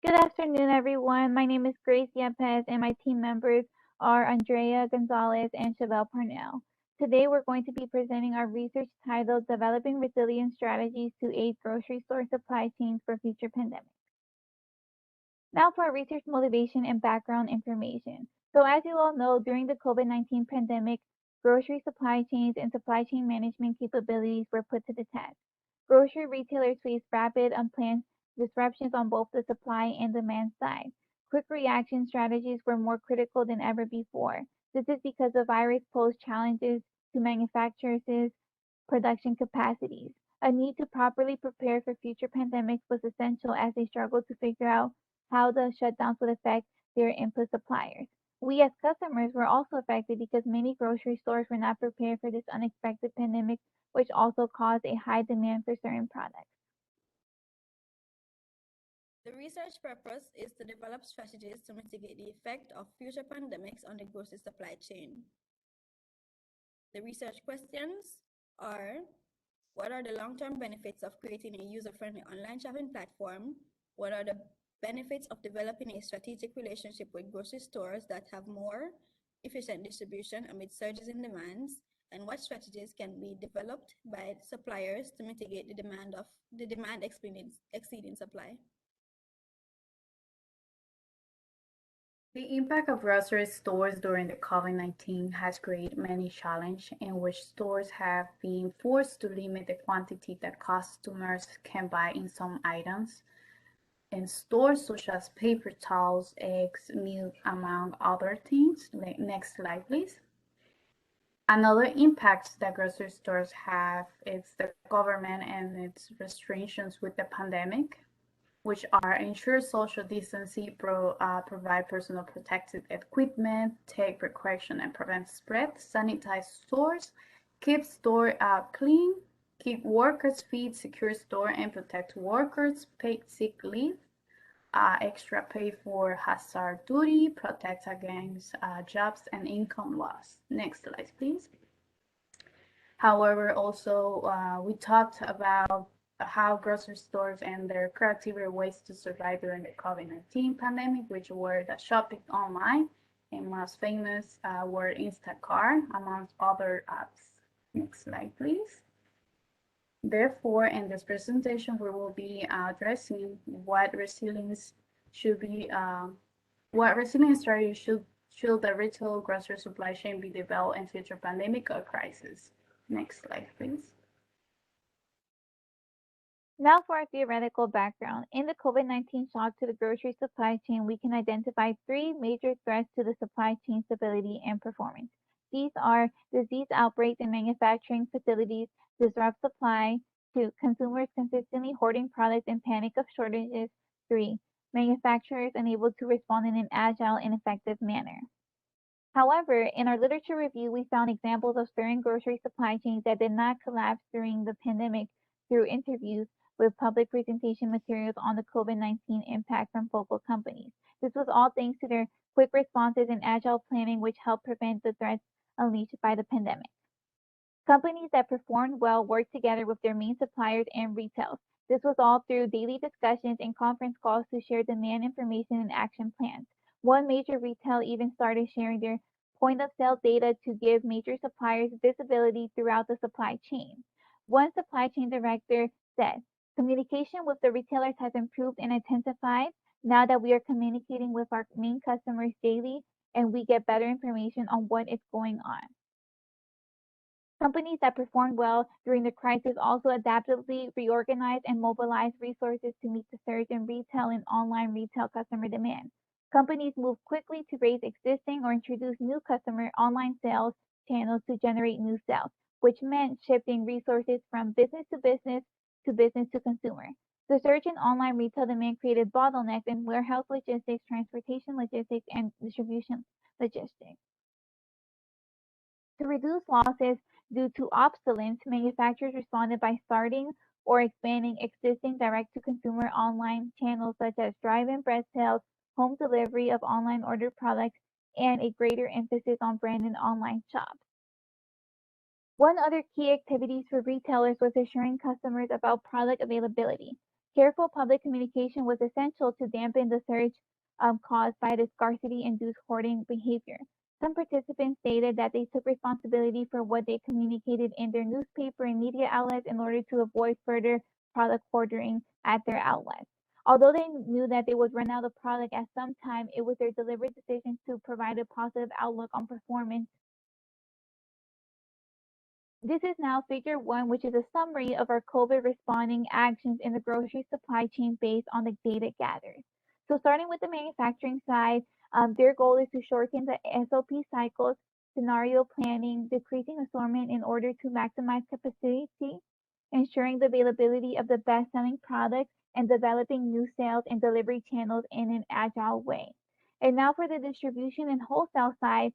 Good afternoon, everyone. My name is Grace Yepes, and my team members are Andrea Gonzalez and Chevell Parnell. Today, we're going to be presenting our research titled Developing Resilience Strategies to Aid Grocery Store Supply Chains for Future Pandemics. Now for our research motivation and background information. So as you all know, during the COVID-19 pandemic, grocery supply chains and supply chain management capabilities were put to the test. Grocery retailers faced rapid, unplanned disruptions on both the supply and demand side. Quick reaction strategies were more critical than ever before. This is because the virus posed challenges to manufacturers' production capacities. A need to properly prepare for future pandemics was essential as they struggled to figure out how the shutdowns would affect their input suppliers. We as customers were also affected because many grocery stores were not prepared for this unexpected pandemic, which also caused a high demand for certain products. The research purpose is to develop strategies to mitigate the effect of future pandemics on the grocery supply chain. The research questions are: what are the long-term benefits of creating a user-friendly online shopping platform? What are the benefits of developing a strategic relationship with grocery stores that have more efficient distribution amid surges in demands? And what strategies can be developed by suppliers to mitigate the demand exceeding supply? The impact of grocery stores during the COVID-19 has created many challenges in which stores have been forced to limit the quantity that customers can buy in some items. In stores such as paper towels, eggs, milk, among other things. Next slide, please. Another impact that grocery stores have is the government and its restrictions with the pandemic, which are ensure social distancing, provide personal protective equipment, take precaution and prevent spread, sanitize stores, keep store clean, keep workers feed, secure store and protect workers, pay sick leave, extra pay for hazard duty, protect against jobs and income loss. Next slide, please. However, also we talked about how grocery stores and their creative ways to survive during the COVID-19 pandemic, which were the shopping online, and most famous were Instacart, amongst other apps. Next slide, please. Therefore, in this presentation, we will be addressing what resilience strategy should the retail grocery supply chain be developed in future pandemic or crisis. Next slide, please. Now for our theoretical background. In the COVID-19 shock to the grocery supply chain, we can identify three major threats to the supply chain stability and performance. These are disease outbreaks in manufacturing facilities, disrupt supply, two, consumers consistently hoarding products in panic of shortages, three, manufacturers unable to respond in an agile and effective manner. However, in our literature review, we found examples of certain grocery supply chains that did not collapse during the pandemic through interviews with public presentation materials on the COVID-19 impact from focal companies. This was all thanks to their quick responses and agile planning, which helped prevent the threats unleashed by the pandemic. Companies that performed well worked together with their main suppliers and retailers. This was all through daily discussions and conference calls to share demand information and action plans. One major retail even started sharing their point of sale data to give major suppliers visibility throughout the supply chain. One supply chain director said, communication with the retailers has improved and intensified now that we are communicating with our main customers daily and we get better information on what is going on. Companies that performed well during the crisis also adaptively reorganized and mobilized resources to meet the surge in retail and online retail customer demand. Companies moved quickly to raise existing or introduce new customer online sales channels to generate new sales, which meant shifting resources from business to consumer. The surge in online retail demand created bottlenecks in warehouse logistics, transportation logistics, and distribution logistics. To reduce losses due to obsolescence, manufacturers responded by starting or expanding existing direct-to-consumer online channels such as drive-in bread sales, home delivery of online ordered products, and a greater emphasis on branded online shops. One other key activity for retailers was assuring customers about product availability. Careful public communication was essential to dampen the surge caused by the scarcity-induced hoarding behavior. Some participants stated that they took responsibility for what they communicated in their newspaper and media outlets in order to avoid further product hoarding at their outlets. Although they knew that they would run out of product at some time, it was their deliberate decision to provide a positive outlook on performance. This is now figure 1, which is a summary of our COVID responding actions in the grocery supply chain based on the data gathered. So starting with the manufacturing side, their goal is to shorten the SOP cycles, scenario planning, decreasing assortment in order to maximize capacity, ensuring the availability of the best-selling products, and developing new sales and delivery channels in an agile way. And now for the distribution and wholesale side,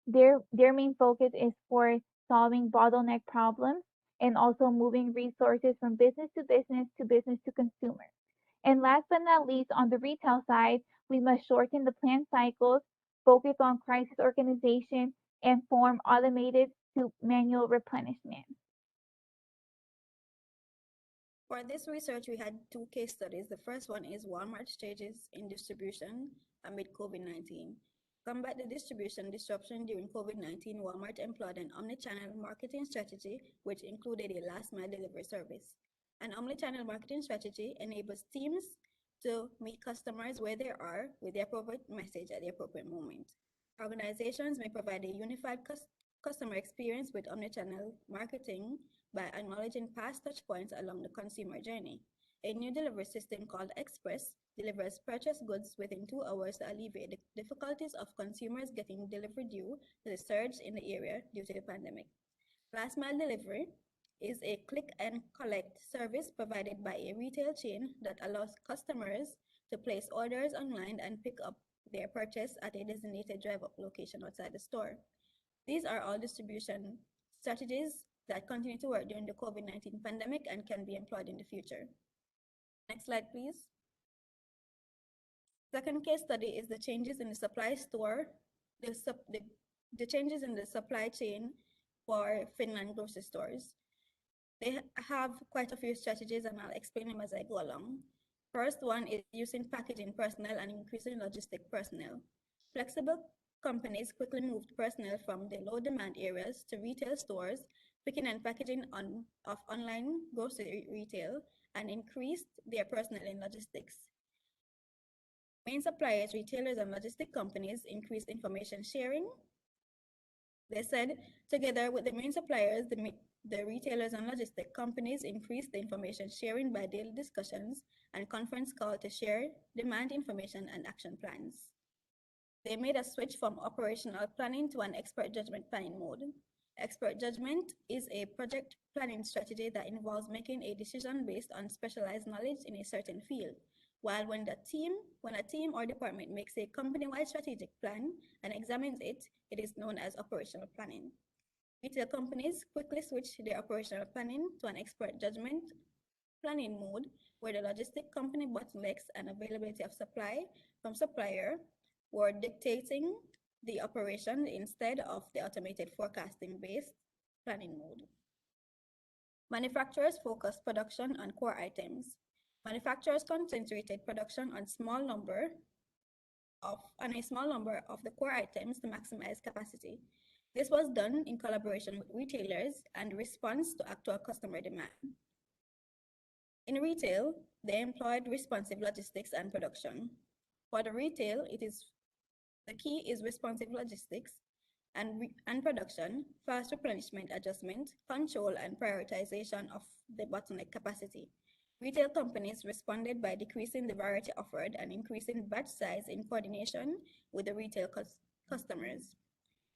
their main focus is for solving bottleneck problems and also moving resources from business to consumer. And last but not least, on the retail side, we must shorten the plan cycles, focus on crisis organization, and form automated to manual replenishment. For this research, we had 2 case studies. The first one is Walmart's changes in distribution amid COVID-19. To combat the distribution disruption during COVID-19, Walmart employed an omnichannel marketing strategy, which included a last-mile delivery service. An omnichannel marketing strategy enables teams to meet customers where they are with the appropriate message at the appropriate moment. Organizations may provide a unified customer experience with omnichannel marketing by acknowledging past touchpoints along the consumer journey. A new delivery system called Express delivers purchased goods within 2 hours to alleviate the difficulties of consumers getting delivery due to the surge in the area due to the pandemic. Last mile delivery is a click and collect service provided by a retail chain that allows customers to place orders online and pick up their purchase at a designated drive-up location outside the store. These are all distribution strategies that continue to work during the COVID-19 pandemic and can be employed in the future. Next slide, please. Second case study is the changes in the supply store, the changes in the supply chain for Finland grocery stores. They have quite a few strategies and I'll explain them as I go along. First one is using packaging personnel and increasing logistic personnel. Flexible companies quickly moved personnel from the low demand areas to retail stores, picking and packaging of online grocery retail, and increased their personnel in logistics. Main suppliers, retailers, and logistic companies increased information sharing. They said, together with the main suppliers, the retailers and logistic companies increased the information sharing by daily discussions and conference calls to share demand information and action plans. They made a switch from operational planning to an expert judgment planning mode. Expert judgment is a project planning strategy that involves making a decision based on specialized knowledge in a certain field. While when a team or department makes a company-wide strategic plan and examines it, it is known as operational planning. Retail companies quickly switch their operational planning to an expert judgment planning mode, where the logistic company bottlenecks and availability of supply from supplier were dictating the operation instead of the automated forecasting-based planning mode. Manufacturers focused production on core items. Manufacturers concentrated production on a small number of the core items to maximize capacity. This was done in collaboration with retailers and response to actual customer demand. In retail, they employed responsive logistics and production. For the retail, the key is responsive logistics and production, fast replenishment adjustment, control, and prioritization of the bottleneck capacity. Retail companies responded by decreasing the variety offered and increasing batch size in coordination with the retail customers.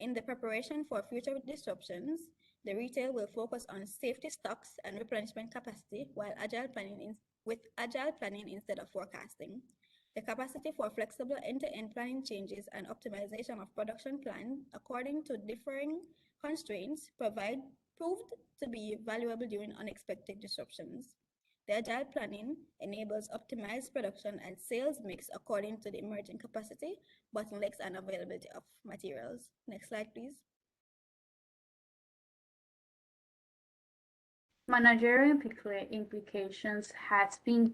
In the preparation for future disruptions, the retail will focus on safety stocks and replenishment capacity with agile planning instead of forecasting. The capacity for flexible end-to-end planning changes and optimization of production plan according to differing constraints proved to be valuable during unexpected disruptions. The agile planning enables optimized production and sales mix according to the emerging capacity, bottlenecks, and availability of materials. Next slide, please. Managerial implications has been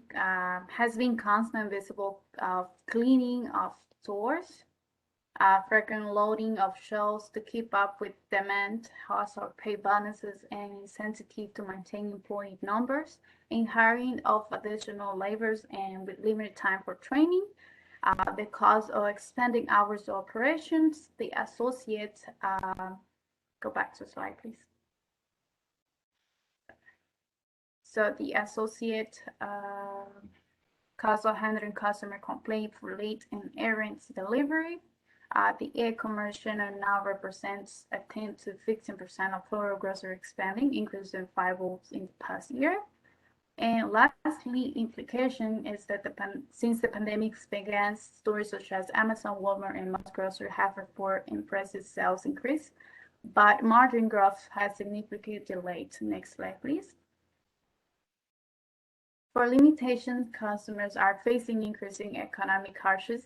constant visible cleaning of stores, frequent loading of shelves to keep up with demand, household pay bonuses and incentive to maintain employee numbers, and hiring of additional laborers and with limited time for training, the cost of expanding hours of operations, the associate, go back to slide please. So the associate cost of handling customer complaints for late and errant delivery. The e-commerce channel now represents a 10 to 15% of total grocery spending, increasing fivefold in the past year. And lastly, implication is that since the pandemic began, stores such as Amazon, Walmart, and Mass Grocery have reported impressive sales increase, but margin growth has significantly delayed. Next slide, please. For limitations, customers are facing increasing economic hardship,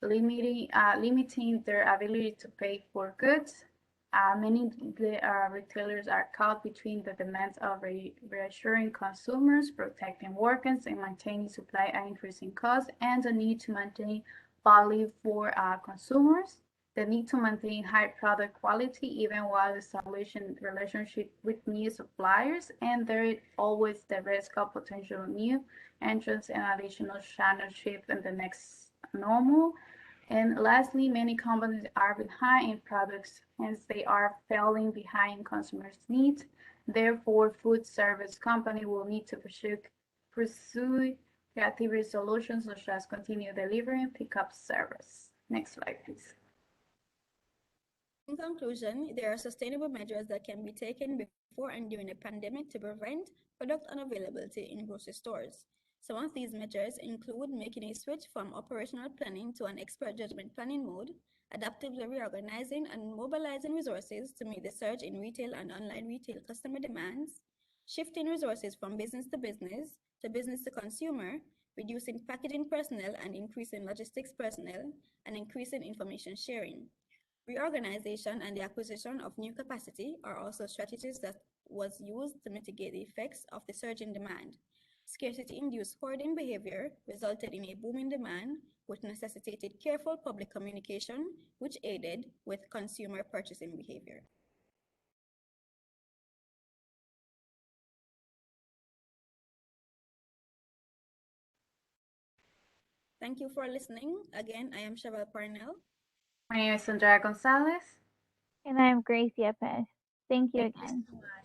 limiting their ability to pay for goods. Many retailers are caught between the demands of reassuring consumers, protecting workers, and maintaining supply at increasing costs, and the need to maintain value for consumers. The need to maintain high product quality even while establishing relationship with new suppliers, and there is always the risk of potential new entrants and additional channel shift in the next normal. And lastly, many companies are behind in products, hence they are falling behind consumers' needs. Therefore, food service company will need to pursue creative solutions such as continued delivery and pickup service. Next slide, please. In conclusion, there are sustainable measures that can be taken before and during a pandemic to prevent product unavailability in grocery stores. Some of these measures include making a switch from operational planning to an expert judgment planning mode, adaptively reorganizing and mobilizing resources to meet the surge in retail and online retail customer demands, shifting resources from business to business to consumer, reducing packaging personnel and increasing logistics personnel, and increasing information sharing. Reorganization and the acquisition of new capacity are also strategies that was used to mitigate the effects of the surge in demand. Scarcity-induced hoarding behavior resulted in a boom in demand, which necessitated careful public communication, which aided with consumer purchasing behavior. Thank you for listening. Again, I am Chevell Parnell. My name is Sandra Gonzalez. And I'm Gracia Pez. Thank you Thank you again. so much.